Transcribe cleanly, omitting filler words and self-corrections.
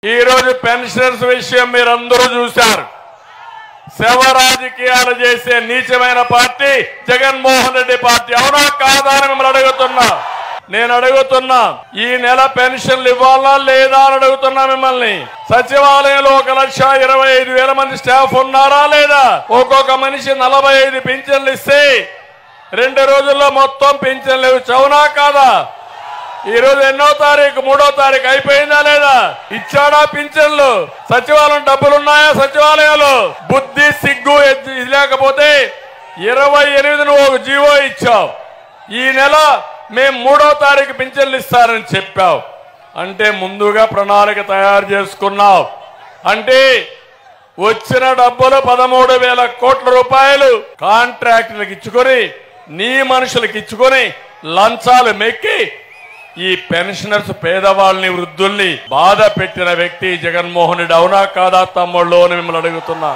ఈ రోజు పెన్షనర్స్ విషయం మీరందరూ చూశారు. శవ రాజకీయాలు చేసే నీచమైన పార్టీ జగన్మోహన్ రెడ్డి పార్టీ. అవునా కాదా అని మిమ్మల్ని అడుగుతున్నా. నేను అడుగుతున్నా, ఈ నెల పెన్షన్లు ఇవ్వాలా లేదా అని అడుగుతున్నా మిమ్మల్ని. సచివాలయంలో 1,25,000 మంది స్టాఫ్ ఉన్నారా లేదా? ఒక్కొక్క మనిషి 45 పింఛన్లు ఇస్తే 2 రోజుల్లో మొత్తం పింఛన్లు ఇవ్వచ్చు. అవునా కాదా? ఈ రోజు ఎన్నో తారీఖు? 3వ తారీఖు అయిపోయిందా లేదా? ఇచ్చాడా పింఛన్లు? సచివాలయం డబ్బులున్నాయా? సచివాలయంలో బుద్ధి సిగ్గు లేకపోతే 28 నువ్వు ఒక జీవో ఇచ్చావు. ఈ నెల మేము 3వ తారీఖు పింఛన్లు ఇస్తారని చెప్పావు. అంటే ముందుగా ప్రణాళిక తయారు చేసుకున్నావు. అంటే వచ్చిన డబ్బులు 13,000 కోట్ల రూపాయలు కాంట్రాక్టులకు ఇచ్చుకొని, నీ మనుషులకు ఇచ్చుకొని లంచాలు మెక్కి ఈ పెన్షనర్స్ పేదవాళ్ళని, వృద్ధుల్ని బాధ పెట్టిన వ్యక్తి జగన్మోహన్ రెడ్డి. అవునా కాదా తమ్ముళ్ళు అని మిమ్మల్ని అడుగుతున్నా.